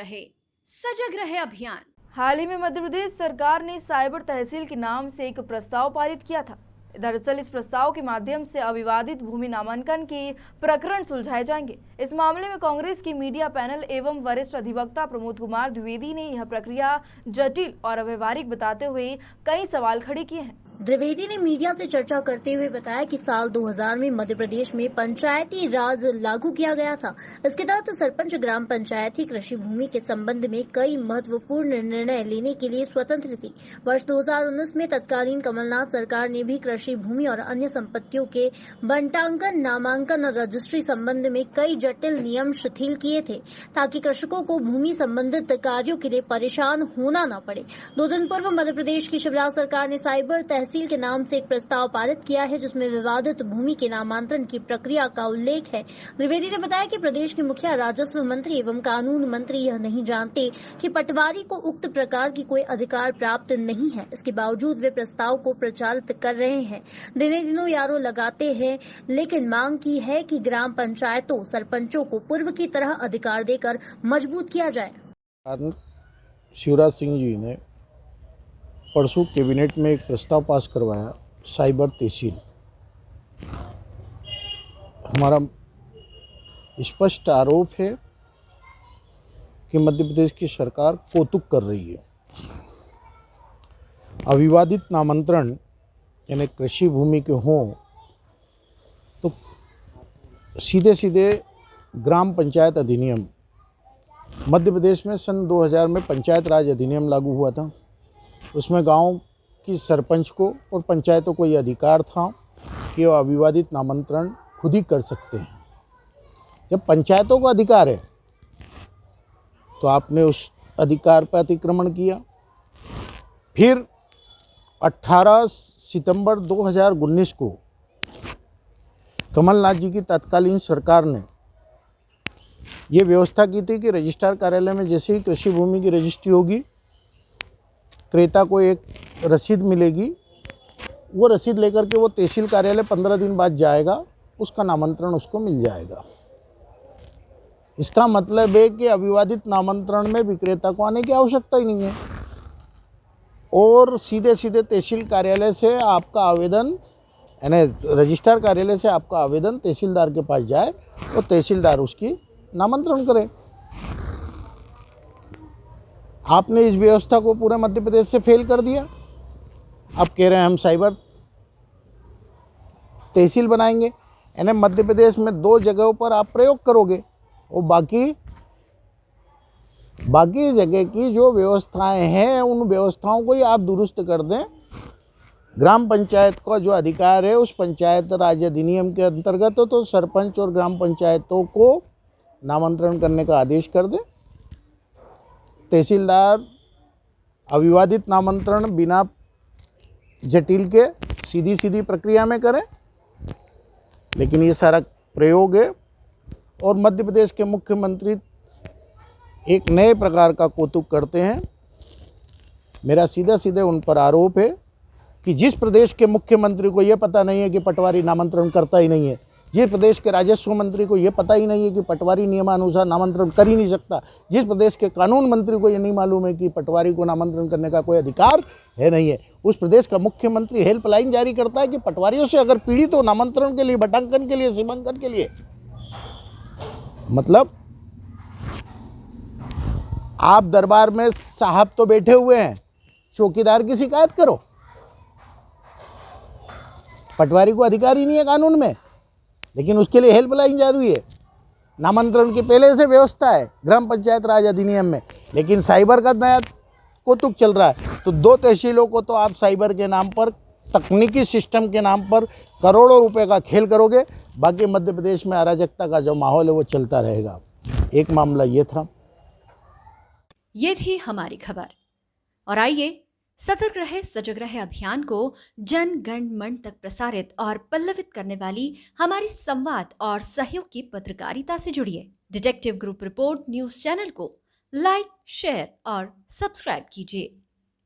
रहे सजग रहे अभियान। हाल ही में मध्य प्रदेश सरकार ने साइबर तहसील के नाम से एक प्रस्ताव पारित किया था। दरअसल इस प्रस्ताव के माध्यम से अविवादित भूमि नामांकन के प्रकरण सुलझाए जाएंगे। इस मामले में कांग्रेस की मीडिया पैनल एवं वरिष्ठ अधिवक्ता प्रमोद कुमार द्विवेदी ने यह प्रक्रिया जटिल और अव्यवहारिक बताते हुए कई सवाल खड़े किए हैं। द्विवेदी ने मीडिया से चर्चा करते हुए बताया कि साल 2000 में मध्य प्रदेश में पंचायती राज लागू किया गया था। इसके तहत सरपंच ग्राम पंचायत ही कृषि भूमि के संबंध में कई महत्वपूर्ण निर्णय लेने के लिए स्वतंत्र थी। वर्ष 2019 में तत्कालीन कमलनाथ सरकार ने भी कृषि भूमि और अन्य संपत्तियों के बंटांकन, नामांकन और रजिस्ट्री संबंध में कई जटिल नियम शिथिल किए थे ताकि कृषकों को भूमि संबंधित कार्यों के लिए परेशान होना न पड़े। 2 दिन पूर्व मध्य प्रदेश की शिवराज सरकार ने साइबर तहसील के नाम से एक प्रस्ताव पारित किया है जिसमें विवादित भूमि के नामांतरण की प्रक्रिया का उल्लेख है। द्विवेदी ने बताया कि प्रदेश के मुखिया राजस्व मंत्री एवं कानून मंत्री यह नहीं जानते कि पटवारी को उक्त प्रकार की कोई अधिकार प्राप्त नहीं है। इसके बावजूद वे प्रस्ताव को प्रचारित कर रहे हैं, दिनों दिनों यारो लगाते हैं, लेकिन मांग की है कि ग्राम पंचायतों, सरपंचों को पूर्व की तरह अधिकार देकर मजबूत किया जाए। शिवराज सिंह जी ने परसों कैबिनेट में एक प्रस्ताव पास करवाया, साइबर तहसील। हमारा स्पष्ट आरोप है कि मध्य प्रदेश की सरकार कौतुक कर रही है। अविवादित नामांतरण यानी कृषि भूमि के हों तो सीधे सीधे ग्राम पंचायत अधिनियम, मध्य प्रदेश में सन 2000 में पंचायत राज अधिनियम लागू हुआ था। उसमें गांव की सरपंच को और पंचायतों को ये अधिकार था कि वो अविवादित नामांतरण खुद ही कर सकते हैं। जब पंचायतों को अधिकार है तो आपने उस अधिकार पर अतिक्रमण किया। फिर 18 सितंबर 2019 को कमलनाथ जी की तत्कालीन सरकार ने ये व्यवस्था की थी कि रजिस्ट्रार कार्यालय में जैसे ही कृषि भूमि की रजिस्ट्री होगी, क्रेता को एक रसीद मिलेगी। वो रसीद लेकर के वो तहसील कार्यालय 15 दिन बाद जाएगा, उसका नामांतरण उसको मिल जाएगा। इसका मतलब है कि अविवादित नामांतरण में विक्रेता को आने की आवश्यकता ही नहीं है और सीधे सीधे तहसील कार्यालय से आपका आवेदन, यानी रजिस्ट्रार कार्यालय से आपका आवेदन तहसीलदार के पास जाए और तहसीलदार उसकी नामांतरण करे। आपने इस व्यवस्था को पूरे मध्य प्रदेश से फेल कर दिया। अब कह रहे हैं हम साइबर तहसील बनाएंगे, यानी मध्य प्रदेश में 2 जगहों पर आप प्रयोग करोगे और बाकी जगह की जो व्यवस्थाएं हैं उन व्यवस्थाओं को ही आप दुरुस्त कर दें। ग्राम पंचायत का जो अधिकार है उस पंचायत राज अधिनियम के अंतर्गत तो सरपंच और ग्राम पंचायतों को नामांतरण करने का आदेश कर दें। तहसीलदार अविवादित नामांतरण बिना जटिल के सीधी प्रक्रिया में करें। लेकिन ये सारा प्रयोग है और मध्य प्रदेश के मुख्यमंत्री एक नए प्रकार का कौतुक करते हैं। मेरा सीधे उन पर आरोप है कि जिस प्रदेश के मुख्यमंत्री को ये पता नहीं है कि पटवारी नामांतरण करता ही नहीं है, जिस प्रदेश के राजस्व मंत्री को ये पता ही नहीं है कि पटवारी नियमानुसार नामांतरण कर ही नहीं सकता, जिस प्रदेश के कानून मंत्री को ये नहीं मालूम है कि पटवारी को नामांतरण करने का कोई अधिकार है नहीं है, उस प्रदेश का मुख्यमंत्री हेल्पलाइन जारी करता है कि पटवारियों से अगर पीड़ित हो नामांतरण के लिए, बटांकन के लिए, सीमांकन के लिए। मतलब आप दरबार में साहब तो बैठे हुए हैं, चौकीदार की शिकायत करो। पटवारी को अधिकार ही नहीं है कानून में, लेकिन उसके लिए हेल्पलाइन जारी है। नामांतरण की पहले से व्यवस्था है ग्राम पंचायत राज अधिनियम में, लेकिन साइबर का नया कौतुक चल रहा है। तो 2 तहसीलों को तो आप साइबर के नाम पर, तकनीकी सिस्टम के नाम पर करोड़ों रुपए का खेल करोगे, बाकी मध्य प्रदेश में अराजकता का जो माहौल है वो चलता रहेगा। एक मामला ये था। ये थी हमारी खबर और आइए सतर्क रहे सजग रहे अभियान को जन गण मन तक प्रसारित और पल्लवित करने वाली हमारी संवाद और सहयोग की पत्रकारिता से जुड़िए। Detective group report news channel को लाइक, शेयर और सब्सक्राइब कीजिए।